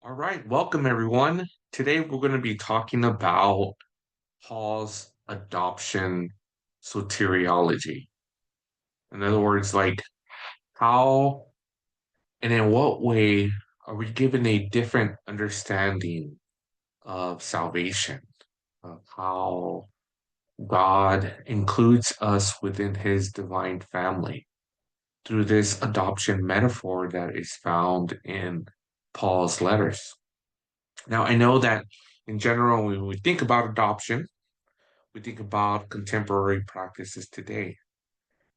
All right, welcome everyone. Today we're going to be talking about Paul's adoption soteriology. In other words, like how and in what way are we given a different understanding of salvation, of how God includes us within his divine family through this adoption metaphor that is found in Paul's letters. Now, I know that in general, when we think about adoption, we think about contemporary practices today.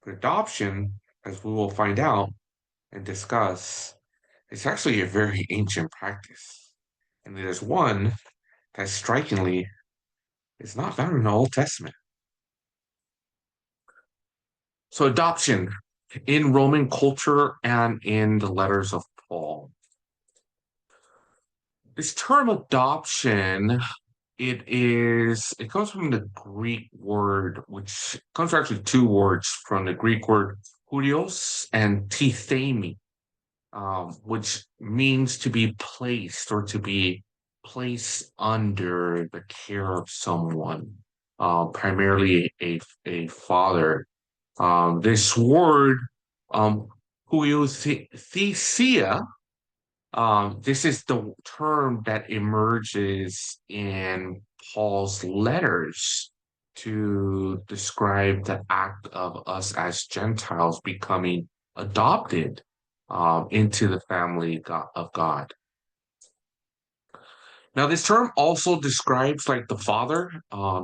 But adoption, as we will find out and discuss, is actually a very ancient practice. And it is one that strikingly is not found in the Old Testament. So, adoption in Roman culture and in the letters of Paul. This term adoption it comes from the Greek word, which comes from actually two words from the Greek word huios and tithemi, which means to be placed or to be placed under the care of someone, primarily a father. This word, huiothesia, this is the term that emerges in Paul's letters to describe the act of us as Gentiles becoming adopted into the family of God. Now, this term also describes like the father,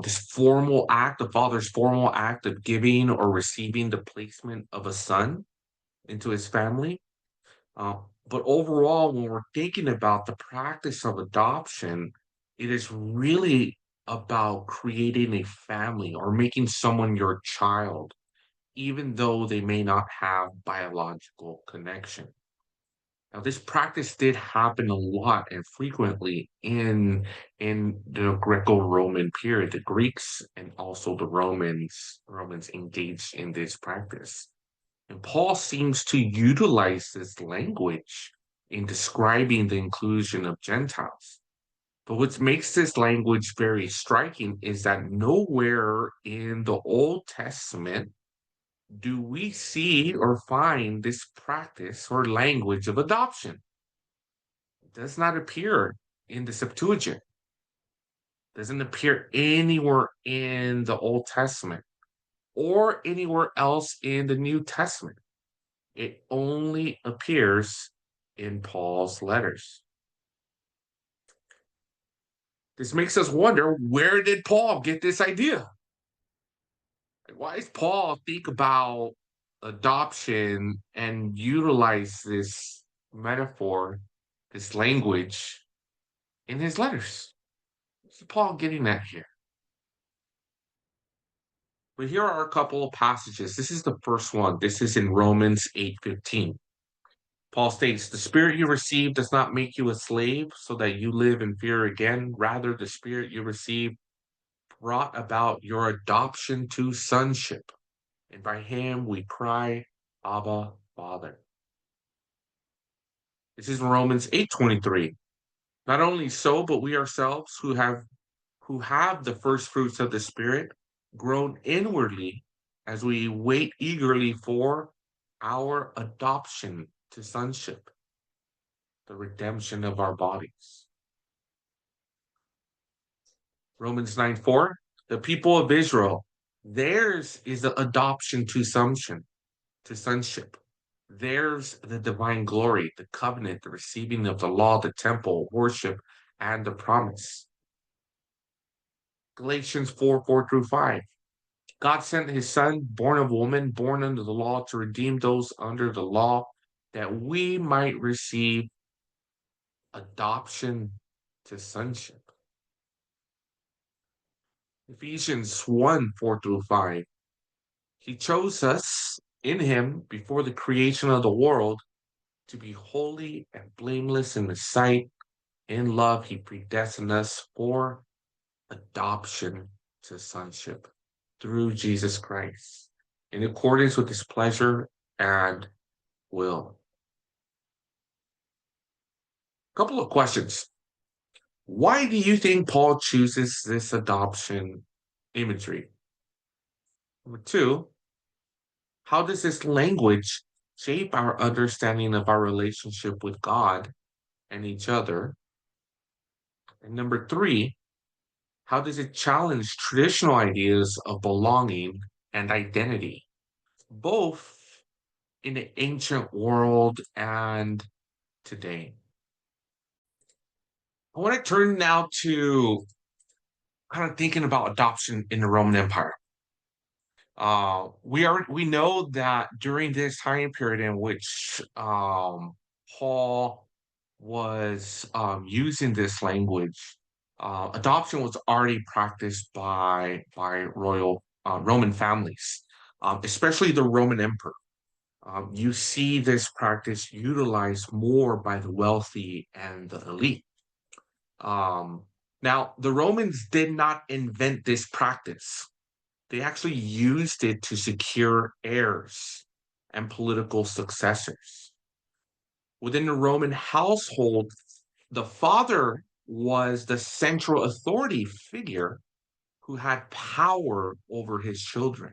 this formal act, the father's formal act of giving or receiving the placement of a son into his family. Uh, but overall, when we're thinking about the practice of adoption, it is really about creating a family or making someone your child, even though they may not have biological connection. Now, this practice did happen a lot and frequently in the Greco-Roman period. The Greeks and also the Romans engaged in this practice. And Paul seems to utilize this language in describing the inclusion of Gentiles. But what makes this language very striking is that nowhere in the Old Testament do we see or find this practice or language of adoption. It does not appear in the Septuagint, doesn't appear anywhere in the Old Testament or anywhere else in the New Testament. It only appears in Paul's letters. This makes us wonder, where did Paul get this idea? Why does Paul think about adoption and utilize this metaphor, this language in his letters? What's Paul getting at here? But here are a couple of passages. This is the first one. This is in Romans 8:15. Paul states, the spirit you received does not make you a slave so that you live in fear again. Rather, the spirit you received brought about your adoption to sonship. And by him we cry, Abba, Father. This is Romans 8:23. Not only so, but we ourselves who have the first fruits of the Spirit grown inwardly as we wait eagerly for our adoption to sonship, the redemption of our bodies. Romans 9:4, the people of Israel, theirs is the adoption to sonship. Theirs the divine glory, the covenant, the receiving of the law, the temple, worship, and the promise. Galatians 4:4 through 5. God sent his son, born of woman, born under the law, to redeem those under the law, that we might receive adoption to sonship. Ephesians 1:4 through 5. He chose us in him before the creation of the world to be holy and blameless in his sight. In love, he predestined us for adoption to sonship through Jesus Christ, in accordance with his pleasure and will. couple of questions. Why do you think Paul chooses this adoption imagery? Number two, how does this language shape our understanding of our relationship with God and each other? And number three, how does it challenge traditional ideas of belonging and identity, both in the ancient world and today? I want to turn now to kind of thinking about adoption in the Roman Empire. We know that during this time period in which Paul was using this language, adoption was already practiced by royal Roman families, especially the Roman emperor. You see this practice utilized more by the wealthy and the elite. Um, Now, the Romans did not invent this practice. They actually used it to secure heirs and political successors. Within the Roman household, the father was the central authority figure who had power over his children.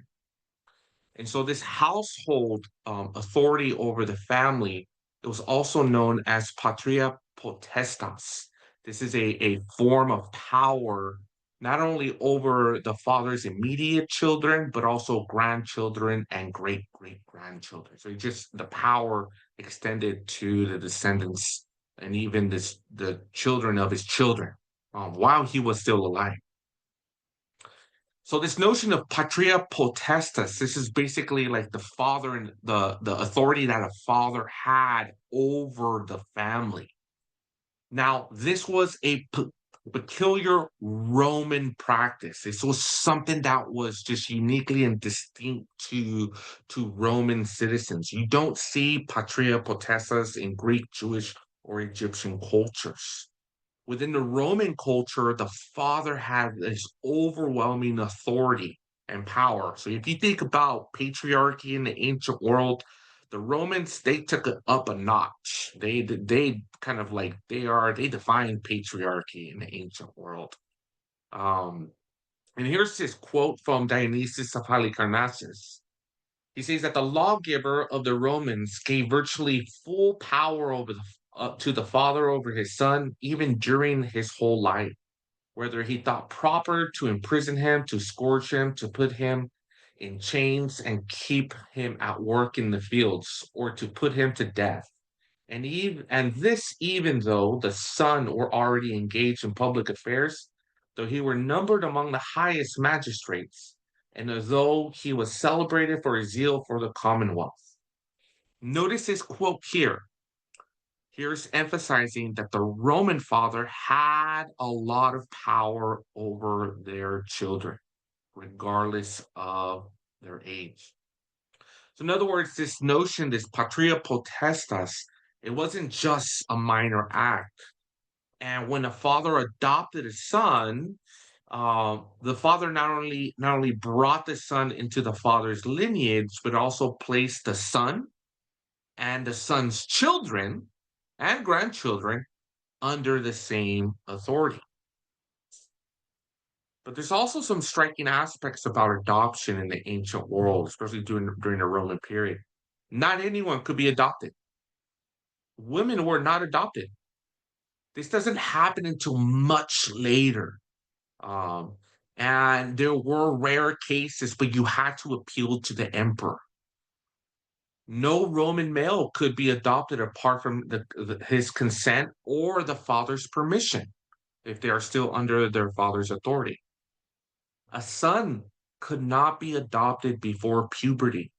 And so this household authority over the family, it was also known as patria potestas. This is a form of power, not only over the father's immediate children, but also grandchildren and great grandchildren. So just the power extended to the descendants and even the children of his children while he was still alive. So this notion of patria potestas, this is basically like the father and the authority that a father had over the family. Now, this was a peculiar Roman practice. This was something that was just uniquely and distinct to Roman citizens. You don't see patria potestas in Greek, Jewish, or Egyptian cultures. Within the Roman culture, the father had this overwhelming authority and power. So if you think about patriarchy in the ancient world, the Romans, they took it up a notch. They kind of like they define patriarchy in the ancient world. Um, and here's this quote from Dionysius of Halicarnassus. He says that the lawgiver of the Romans gave virtually full power over to the father over his son, even during his whole life, whether he thought proper to imprison him, to scourge him, to put him in chains and keep him at work in the fields, or to put him to death. And this even though the son were already engaged in public affairs, though he were numbered among the highest magistrates, and as though he was celebrated for his zeal for the commonwealth. Notice this quote here. Here's emphasizing that the Roman father had a lot of power over their children, regardless of their age. So, in other words, this notion, this patria potestas, it wasn't just a minor act. And when a father adopted a son, the father not only brought the son into the father's lineage, but also placed the son and the son's children and grandchildren under the same authority. But there's also some striking aspects about adoption in the ancient world, especially during the Roman period. Not anyone could be adopted. Women were not adopted. This doesn't happen until much later. Um, and there were rare cases, but you had to appeal to the emperor. No Roman male could be adopted apart from his consent or the father's permission if they are still under their father's authority. A son could not be adopted before puberty.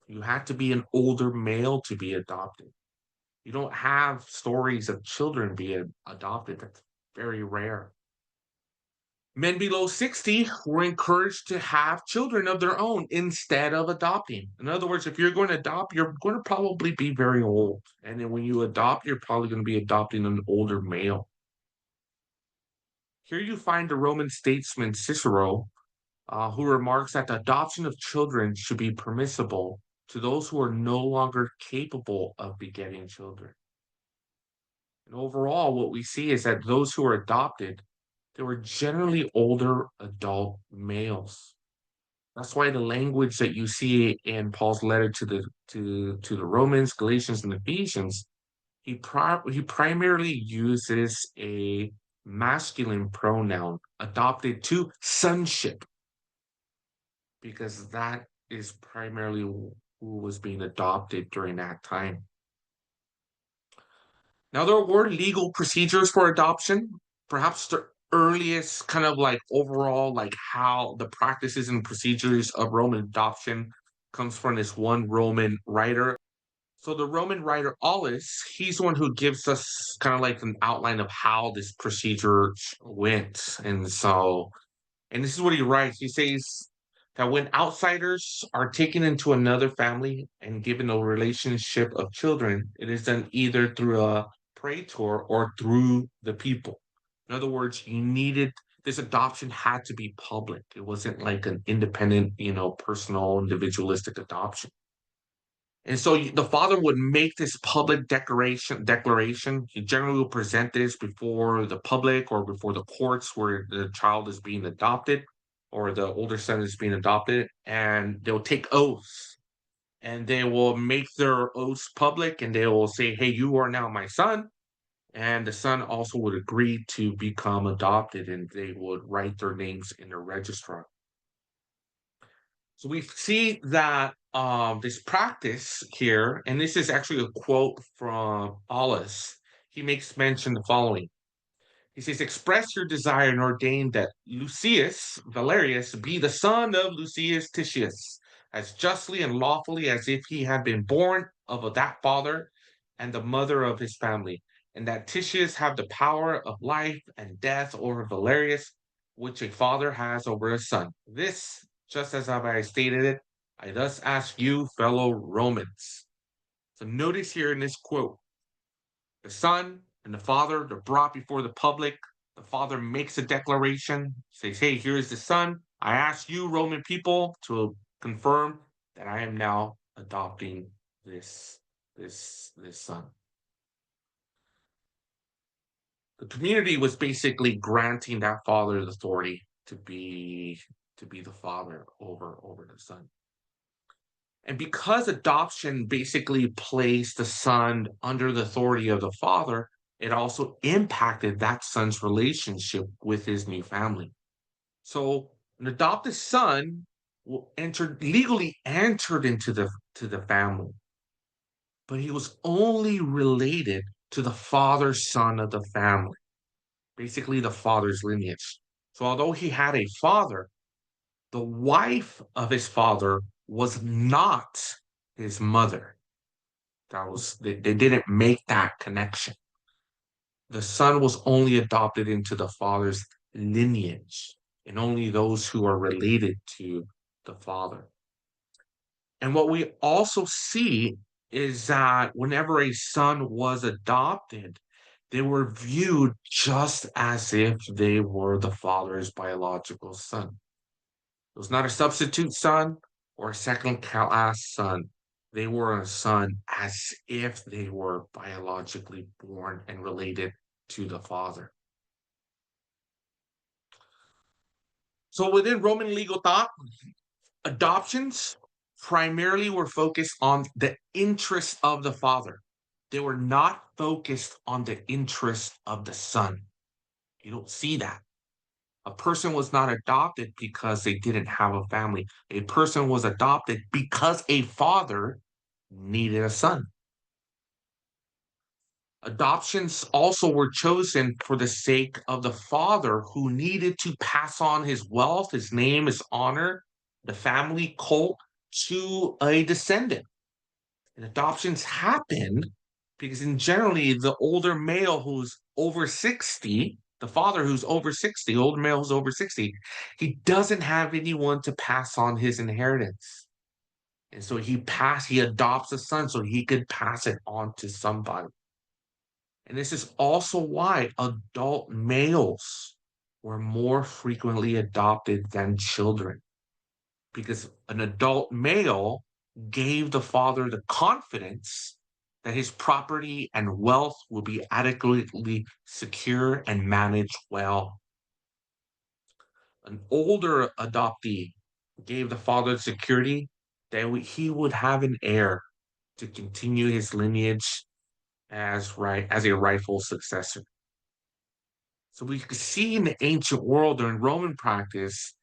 You had to be an older male to be adopted. You don't have stories of children being adopted. That's very rare. Men below 60 were encouraged to have children of their own instead of adopting. In other words, if you're going to adopt, you're going to probably be very old. And then when you adopt, you're probably going to be adopting an older male. Here you find the Roman statesman Cicero, who remarks that the adoption of children should be permissible to those who are no longer capable of begetting children. And overall, what we see is that those who were adopted, they were generally older adult males. That's why the language that you see in Paul's letter to the Romans, Galatians, and Ephesians, he primarily uses a masculine pronoun adopted to sonship, because that is primarily who was being adopted during that time. Now, there were legal procedures for adoption. Perhaps the earliest kind of like overall, like how the practices and procedures of Roman adoption comes from this one Roman writer. So the Roman writer Aulus, he's the one who gives us kind of like an outline of how this procedure went. And this is what he writes. He says that when outsiders are taken into another family and given a relationship of children, it is done either through a praetor or through the people. In other words, this adoption had to be public. It wasn't like an independent, personal, individualistic adoption. And so the father would make this public declaration. He generally will present this before the public or before the courts where the child is being adopted or the older son is being adopted, and they'll take oaths and they will make their oaths public and they will say, hey, you are now my son. And the son also would agree to become adopted and they would write their names in the registrar. So we see that this practice here, and this is actually a quote from Paulus. He makes mention the following. He says, express your desire and ordain that Lucius Valerius be the son of Lucius Titius, as justly and lawfully as if he had been born of that father and the mother of his family, and that Titius have the power of life and death over Valerius, which a father has over a son. This, just as I stated it, I thus ask you, fellow Romans. So notice here in this quote, the son and the father, they're brought before the public. The father makes a declaration, says, hey, here's the son. I ask you, Roman people, to confirm that I am now adopting this son. The community was basically granting that father the authority to be the father over the son. And because adoption basically placed the son under the authority of the father, it also impacted that son's relationship with his new family. So an adopted son legally entered into the family, but he was only related to the father's son of the family, basically the father's lineage. So although he had a father, the wife of his father was not his mother. They didn't make that connection. The son was only adopted into the father's lineage, and only those who are related to the father. And what we also see is that whenever a son was adopted, they were viewed just as if they were the father's biological son. It was not a substitute son or a second class son. They were a son as if they were biologically born and related to the father. So within Roman legal thought, adoptions primarily were focused on the interests of the father. They were not focused on the interests of the son. You don't see that. A person was not adopted because they didn't have a family. A person was adopted because a father needed a son. Adoptions also were chosen for the sake of the father who needed to pass on his wealth, his name, his honor, the family cult to a descendant. And adoptions happen because in generally the older male who's over 60, the father who's over 60, older male who's over 60, he doesn't have anyone to pass on his inheritance. And so he adopts a son so he could pass it on to somebody. And this is also why adult males were more frequently adopted than children, because an adult male gave the father the confidence that his property and wealth will be adequately secure and managed well. An older adoptee gave the father security that he would have an heir to continue his lineage as a rightful successor. So we could see in the ancient world or in Roman practice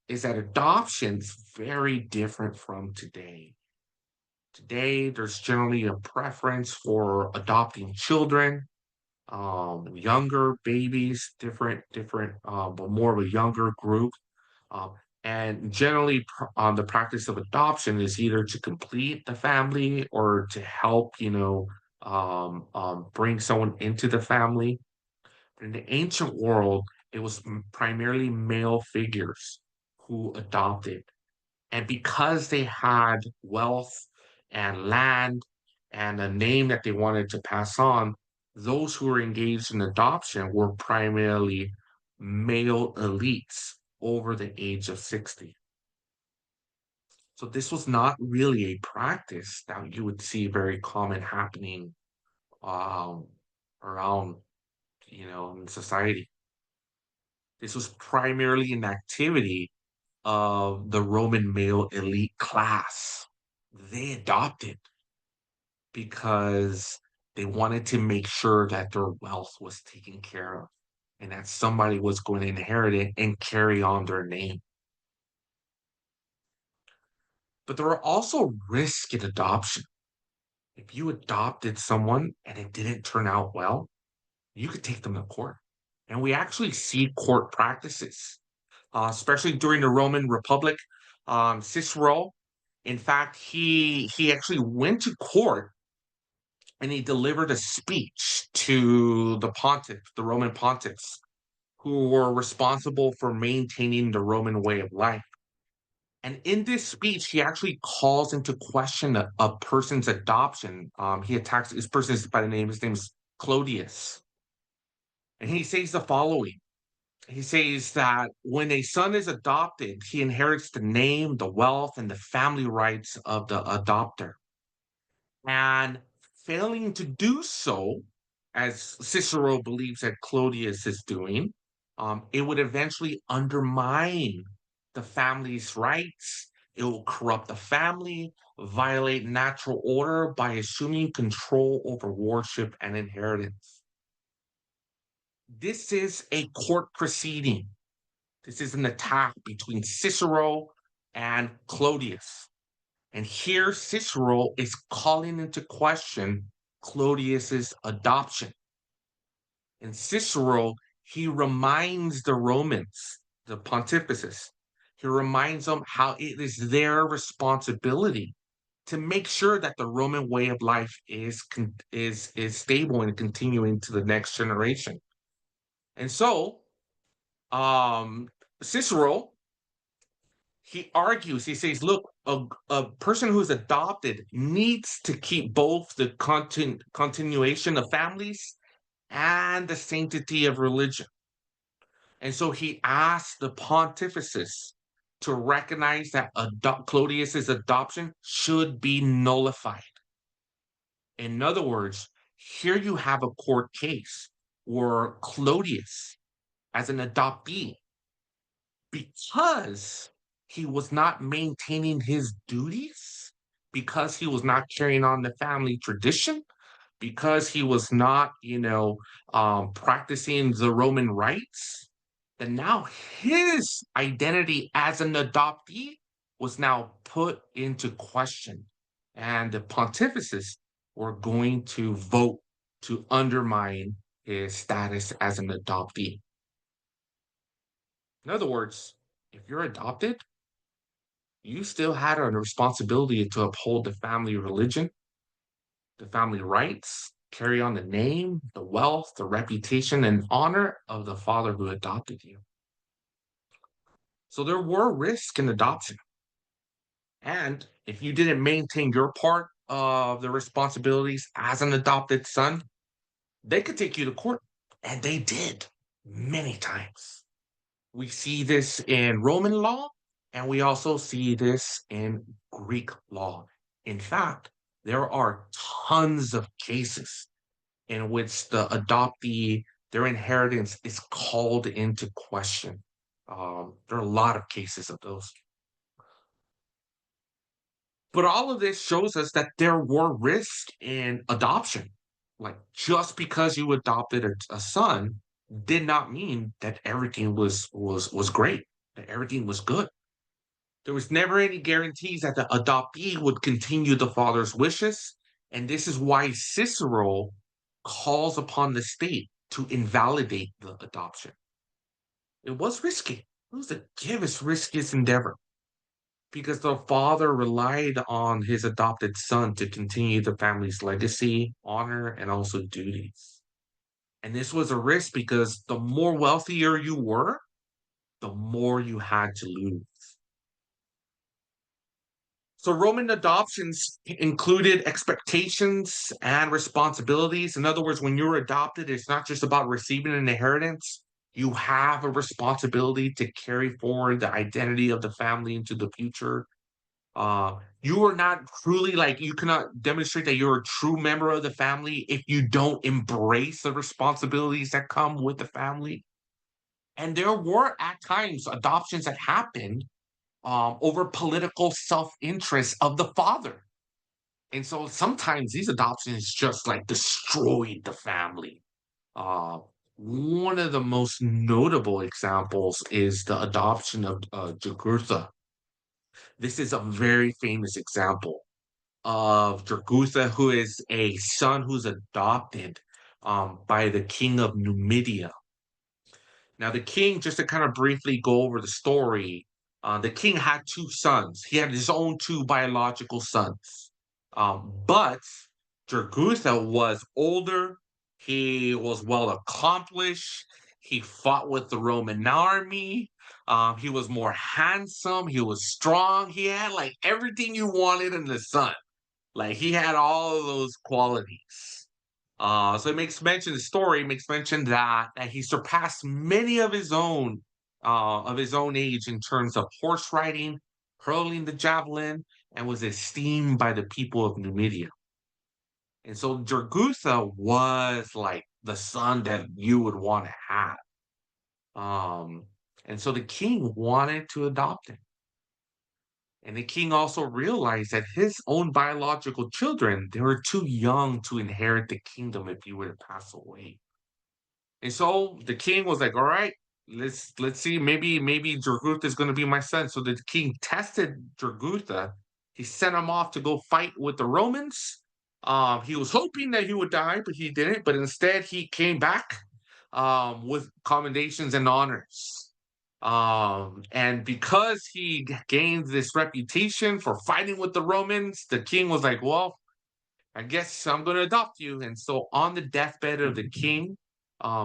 is that adoption is very different from today. Today, there's generally a preference for adopting children, younger babies, but more of a younger group. Um, and generally, the practice of adoption is either to complete the family or to help, bring someone into the family. But in the ancient world, it was primarily male figures who adopted. And because they had wealth and land and a name that they wanted to pass on, those who were engaged in adoption were primarily male elites over the age of 60. So this was not really a practice that you would see very common happening um, around, in society. This was primarily an activity of the Roman male elite class. They adopted because they wanted to make sure that their wealth was taken care of and that somebody was going to inherit it and carry on their name. But there are also risks in adoption. If you adopted someone and it didn't turn out well, you could take them to court. And we actually see court practices, especially during the Roman Republic. Cicero, in fact, he actually went to court and he delivered a speech to the Roman pontiffs, who were responsible for maintaining the Roman way of life. And in this speech, he actually calls into question a person's adoption. He attacks this person by his name is Clodius. And he says the following. He says that when a son is adopted, he inherits the name, the wealth, and the family rights of the adopter. And failing to do so, as Cicero believes that Clodius is doing, it would eventually undermine the family's rights. It will corrupt the family, violate natural order by assuming control over worship and inheritance. This is a court proceeding. This is an attack between Cicero and Clodius. And here Cicero is calling into question Clodius's adoption. And Cicero, he reminds the Romans, the pontifices, he reminds them how it is their responsibility to make sure that the Roman way of life is stable and continuing to the next generation. And so, Cicero, he argues, he says, look, a person who's adopted needs to keep both the continuation of families and the sanctity of religion. And so he asked the pontifices to recognize that Clodius's adoption should be nullified. In other words, here you have a court case where Clodius, as an adoptee, because he was not maintaining his duties, because he was not carrying on the family tradition, because he was not, practicing the Roman rites, then now his identity as an adoptee was now put into question. And the pontifices were going to vote to undermine his status as an adoptee. In other words, if you're adopted, you still had a responsibility to uphold the family religion, the family rights, carry on the name, the wealth, the reputation, and honor of the father who adopted you. So there were risks in adoption. And if you didn't maintain your part of the responsibilities as an adopted son, they could take you to court. And they did many times. We see this in Roman law, and we also see this in Greek law. In fact, there are tons of cases in which the adoptee, their inheritance is called into question. There are a lot of cases of those. But all of this shows us that there were risks in adoption. Like just because you adopted a son did not mean that everything was great, that everything was good. There was never any guarantees that the adoptee would continue the father's wishes, and this is why Cicero calls upon the state to invalidate the adoption. It was risky. It was the gravest, riskiest endeavor because the father relied on his adopted son to continue the family's legacy, honor, and also duties. And this was a risk because the more wealthier you were, the more you had to lose. So Roman adoptions included expectations and responsibilities. In other words, when you're adopted, it's not just about receiving an inheritance. You have a responsibility to carry forward the identity of the family into the future. You are not truly like you cannot demonstrate that you're a true member of the family if you don't embrace the responsibilities that come with the family. And there were at times adoptions that happened over political self-interest of the father. And so sometimes these adoptions just like destroyed the family. Uh, One of the most notable examples is the adoption of Jugurtha. This is a very famous example of Jugurtha, who is a son who's adopted by the king of Numidia. Now, the king, just to kind of briefly go over the story, the king had two sons. He had his own two biological sons. But Jugurtha was older. He was well accomplished. He fought with the Roman army. He was more handsome. He was strong. He had like everything you wanted in the son. Like he had all of those qualities. So it makes mention, the story makes mention that he surpassed many of his own age in terms of horse riding, hurling the javelin, and was esteemed by the people of Numidia. And so Jugurtha was like the son that you would want to have. Um, and so the king wanted to adopt him. And the king also realized that his own biological children, they were too young to inherit the kingdom if he were to pass away. And so the king was like, "All right, let's see. Maybe Jugurtha is going to be my son." So the king tested Jugurtha. He sent him off to go fight with the Romans. He was hoping that he would die, but he didn't. But instead, he came back with commendations and honors. And because he gained this reputation for fighting with the Romans, the king was like, "Well, I guess I'm going to adopt you." And so on the deathbed of the king,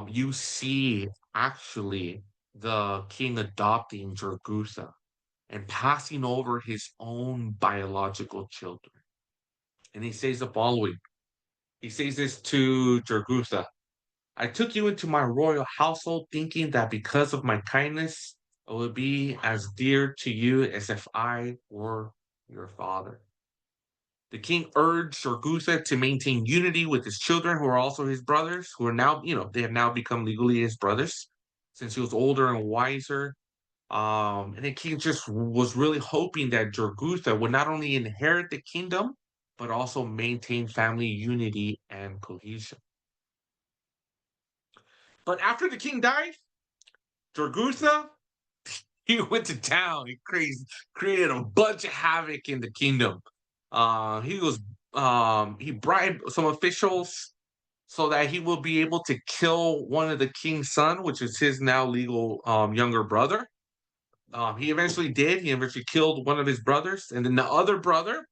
you see actually the king adopting Jugurtha and passing over his own biological children. And he says the following. He says this to Jugurtha. "I took you into my royal household thinking that because of my kindness, I would be as dear to you as if I were your father." The king urged Jugurtha to maintain unity with his children, who are also his brothers, who are now, they have now become legally his brothers since he was older and wiser. And the king just was really hoping that Jugurtha would not only inherit the kingdom, but also maintain family unity and cohesion. But after the king died, Jugurtha, he went to town. He created a bunch of havoc in the kingdom. He bribed some officials so that he will be able to kill one of the king's son, which is his now legal younger brother. He eventually did. He eventually killed one of his brothers, and then the other brother,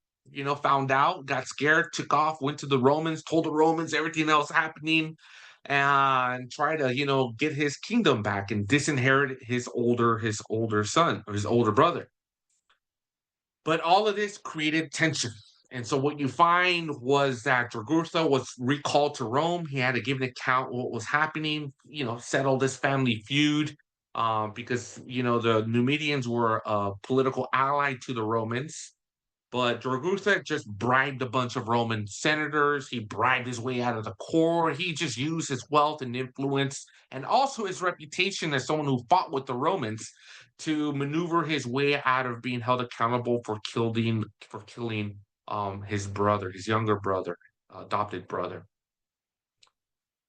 found out, got scared, took off, went to the Romans, told the Romans everything else happening, and tried to, get his kingdom back and disinherit his older son or his older brother. But all of this created tension. And so what you find was that Jugurtha was recalled to Rome. He had to give an account what was happening, settle this family feud, because the Numidians were a political ally to the Romans. But Jugurtha just bribed a bunch of Roman senators. He bribed his way out of the court. He just used his wealth and influence and also his reputation as someone who fought with the Romans to maneuver his way out of being held accountable for killing his brother, his younger brother, adopted brother.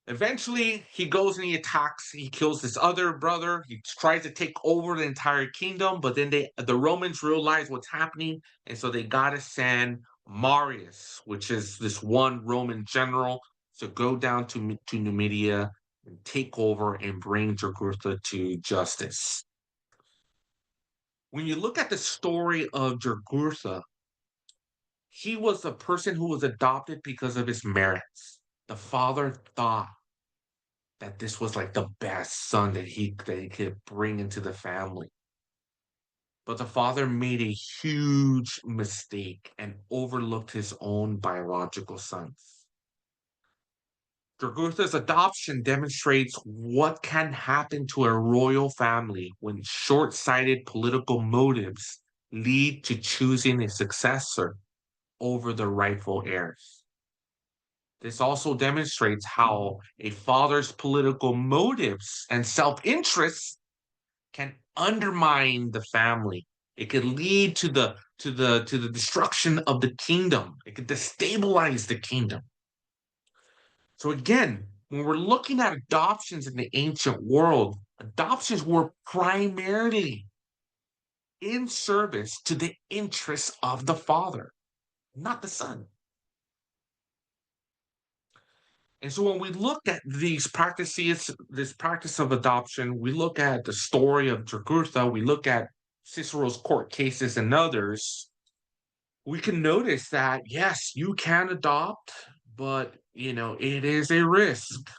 Eventually, he goes and he attacks. He kills his other brother. He tries to take over the entire kingdom, but then the Romans realize what's happening, and so they gotta send Marius, which is this one Roman general, to go down to Numidia and take over and bring Jugurtha to justice. When you look at the story of Jugurtha, he was a person who was adopted because of his merits. The father thought that this was like the best son that he could bring into the family. But the father made a huge mistake and overlooked his own biological sons. Jugurtha's adoption demonstrates what can happen to a royal family when short-sighted political motives lead to choosing a successor over the rightful heirs. This also demonstrates how a father's political motives and self-interest can undermine the family. It could lead to the destruction of the kingdom. It could destabilize the kingdom. So again, when we're looking at adoptions in the ancient world, adoptions were primarily in service to the interests of the father, not the son. And so when we look at these practices, this practice of adoption, we look at the story of Jugurtha, we look at Cicero's court cases and others, we can notice that, yes, you can adopt, but, it is a risk.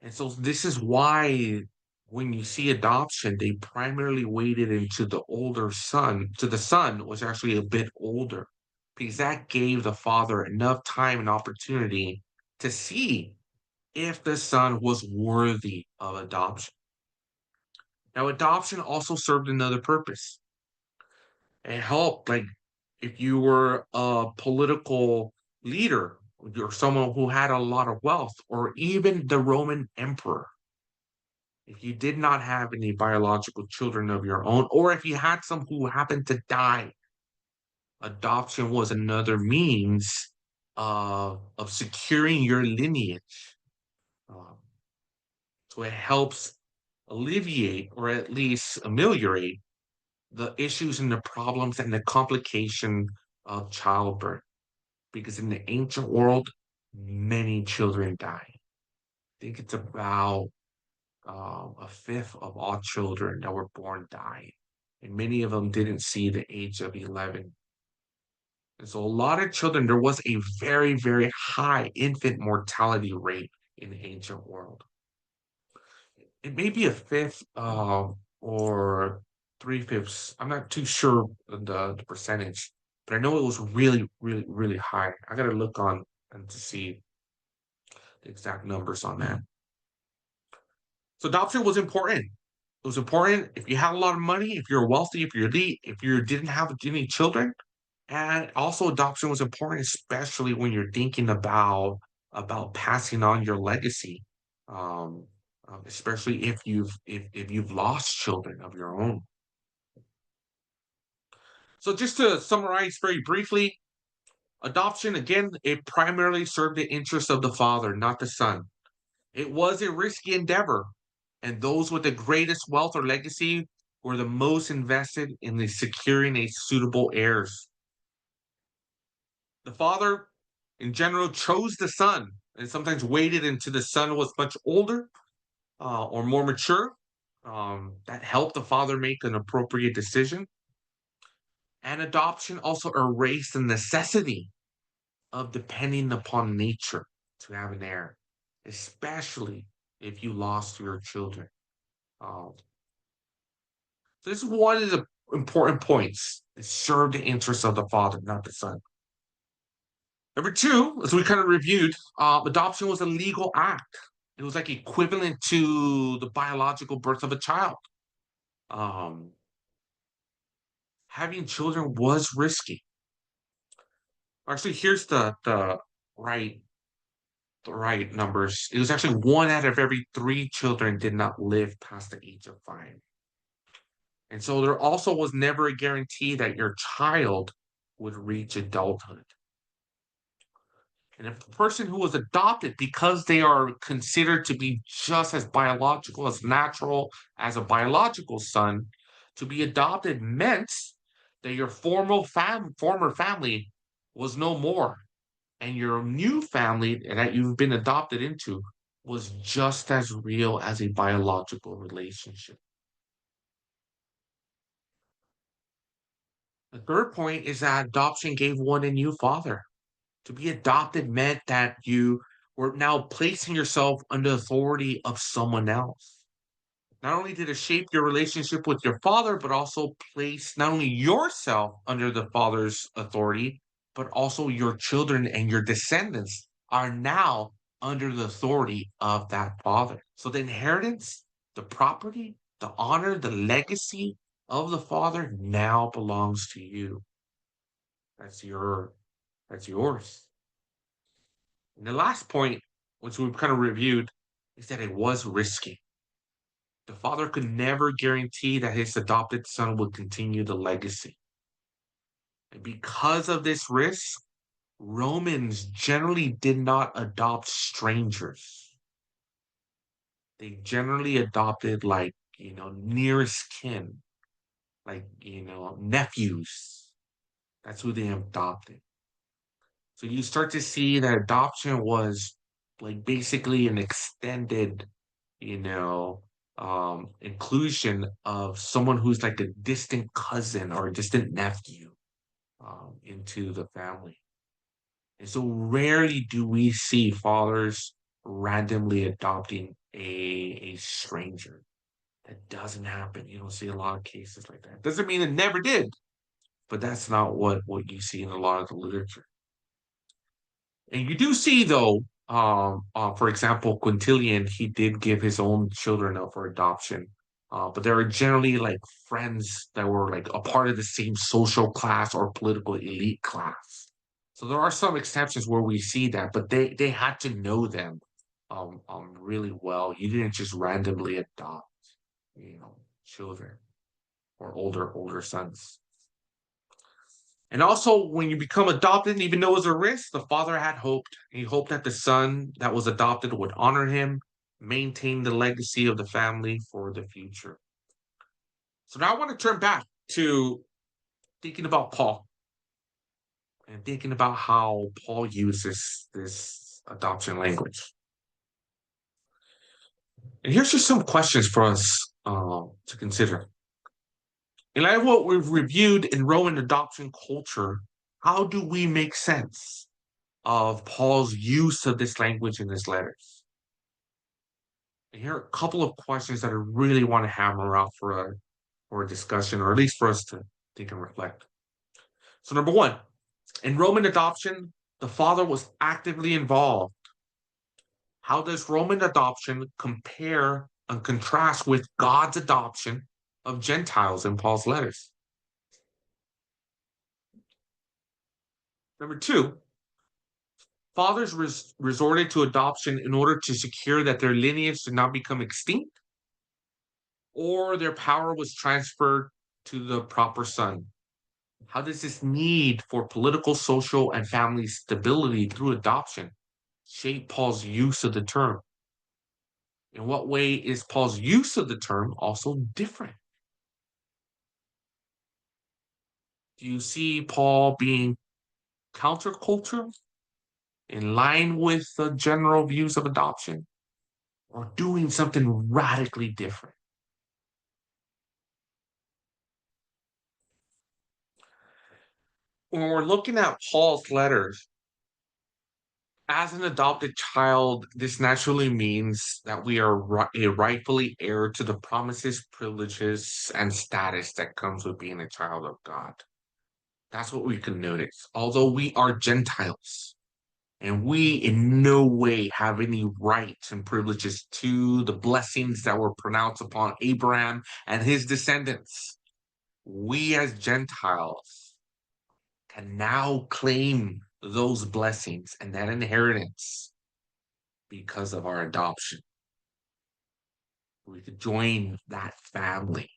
And so this is why when you see adoption, they primarily weighted into the older son, to the son was actually a bit older, because that gave the father enough time and opportunity to see if the son was worthy of adoption. Now, adoption also served another purpose. It helped, like, if you were a political leader or someone who had a lot of wealth, or even the Roman emperor, if you did not have any biological children of your own, or if you had some who happened to die, adoption was another means of securing your lineage. Um, so it helps alleviate or at least ameliorate the issues and the problems and the complication of childbirth. Because in the ancient world, many children die. I think it's about a fifth of all children that were born died. And many of them didn't see the age of 11. And so a lot of children, there was a very, very high infant mortality rate in the ancient world. It may be a fifth or three-fifths. I'm not too sure the percentage, but I know it was really, really, really high. I gotta look on and to see the exact numbers on that. So adoption was important. It was important if you had a lot of money, if you're wealthy, if you're elite, if you didn't have any children. And also adoption was important, especially when you're thinking about passing on your legacy. Um, especially if you've lost children of your own. So just to summarize very briefly, adoption, again, it primarily served the interests of the father, not the son. It was a risky endeavor, and those with the greatest wealth or legacy were the most invested in the securing a suitable heirs. The father, in general, chose the son and sometimes waited until the son was much older or more mature. That helped the father make an appropriate decision. And adoption also erased the necessity of depending upon nature to have an heir, especially if you lost your children. So this is one of the important points. It served the interests of the father, not the son. Number two, as we kind of reviewed, adoption was a legal act. It was like equivalent to the biological birth of a child. Um, having children was risky. Actually, here's right the right numbers. It was actually 1 out of every 3 children did not live past the age of 5. And so there also was never a guarantee that your child would reach adulthood. And if the person who was adopted, because they are considered to be just as biological, as natural as a biological son, to be adopted meant that your former family was no more. And your new family that you've been adopted into was just as real as a biological relationship. The third point is that adoption gave one a new father. To be adopted meant that you were now placing yourself under the authority of someone else. Not only did it shape your relationship with your father, but also place not only yourself under the father's authority, but also your children and your descendants are now under the authority of that father. So the inheritance, the property, the honor, the legacy of the father now belongs to you. That's yours. And the last point, which we've kind of reviewed, is that it was risky. The father could never guarantee that his adopted son would continue the legacy. And because of this risk, Romans generally did not adopt strangers. They generally adopted nearest kin, nephews. That's who they adopted. So you start to see that adoption was like basically an extended, inclusion of someone who's like a distant cousin or a distant nephew into the family. And so rarely do we see fathers randomly adopting a stranger. That doesn't happen. You don't see a lot of cases like that. Doesn't mean it never did, but that's not what you see in a lot of the literature. And you do see, though, for example, Quintilian, he did give his own children up for adoption. But they were generally like friends that were like a part of the same social class or political elite class. So there are some exceptions where we see that, but they had to know them really well. You didn't just randomly adopt, children or older sons. And also, when you become adopted, even though it was a risk, the father had hoped. He hoped that the son that was adopted would honor him, maintain the legacy of the family for the future. So now I want to turn back to thinking about Paul and thinking about how Paul uses this adoption language. And here's just some questions for us to consider. In light of what we've reviewed in Roman adoption culture, how do we make sense of Paul's use of this language in his letters? And here are a couple of questions that I really want to hammer out for a discussion, or at least for us to think and reflect. So number one, in Roman adoption, the father was actively involved. How does Roman adoption compare and contrast with God's adoption of Gentiles in Paul's letters? Number two, fathers resorted to adoption in order to secure that their lineage did not become extinct, or their power was transferred to the proper son. How does this need for political, social, and family stability through adoption shape Paul's use of the term? In what way is Paul's use of the term also different? Do you see Paul being countercultural, in line with the general views of adoption, or doing something radically different? When we're looking at Paul's letters, as an adopted child, this naturally means that we are a rightfully heir to the promises, privileges, and status that comes with being a child of God. That's what we can notice. Although we are Gentiles, and we in no way have any rights and privileges to the blessings that were pronounced upon Abraham and his descendants. we as Gentiles can now claim those blessings and that inheritance because of our adoption. We could join that family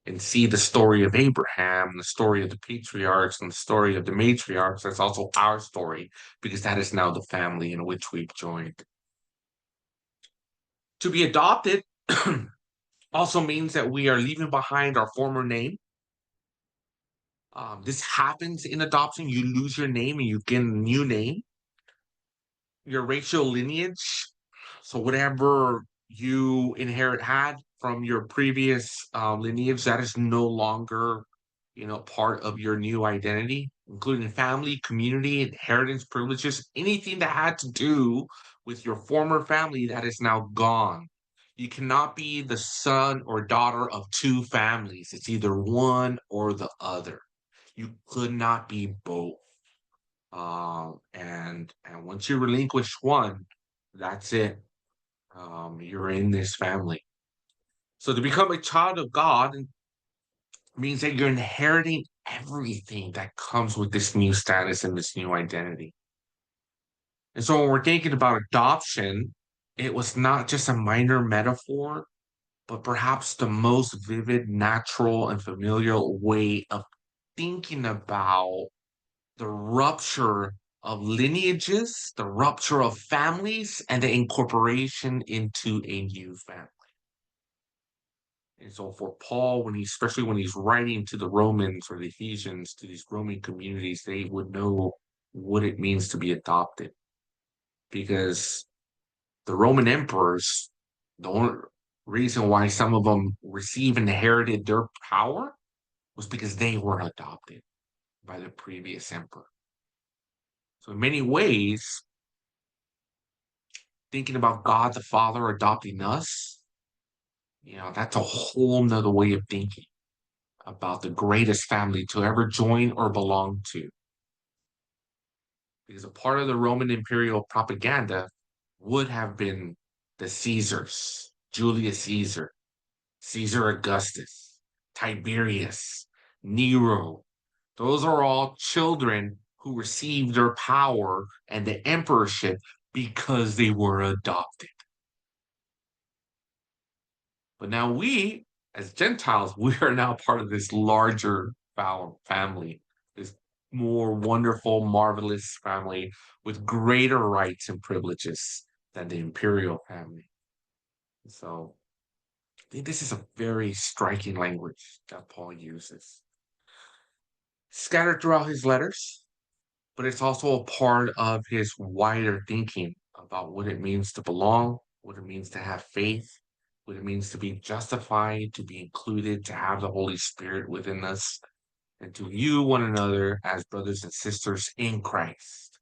and see the story of Abraham, the story of the patriarchs, and the story of the matriarchs. That's also our story, because that is now the family in which we've joined. To be adopted also means that we are leaving behind our former name. This happens in adoption. You lose your name and you get a new name. Your racial lineage, so whatever you had from your previous lineage, that is no longer, part of your new identity, including family, community, inheritance, privileges, anything that had to do with your former family that is now gone. You cannot be the son or daughter of two families. It's either one or the other. You could not be both. And once you relinquish one, that's it. You're in this family. So to become a child of God means that you're inheriting everything that comes with this new status and this new identity. And so when we're thinking about adoption, it was not just a minor metaphor, but perhaps the most vivid, natural, and familiar way of thinking about the rupture of lineages, the rupture of families, and the incorporation into a new family. And so for Paul, especially when he's writing to the Romans or the Ephesians, to these Roman communities, they would know what it means to be adopted. Because the Roman emperors, the only reason why some of them inherited their power was because they were adopted by the previous emperor. So in many ways, thinking about God the Father adopting us, that's a whole nother way of thinking about the greatest family to ever join or belong to. Because a part of the Roman imperial propaganda would have been the Caesars, Julius Caesar, Caesar Augustus, Tiberius, Nero. Those are all children who received their power and the emperorship because they were adopted. But now we, as Gentiles, we are now part of this larger family, this more wonderful, marvelous family with greater rights and privileges than the imperial family. So I think this is a very striking language that Paul uses. Scattered throughout his letters, but it's also a part of his wider thinking about what it means to belong, what it means to have faith, what it means to be justified, to be included, to have the Holy Spirit within us, and to view one another as brothers and sisters in Christ.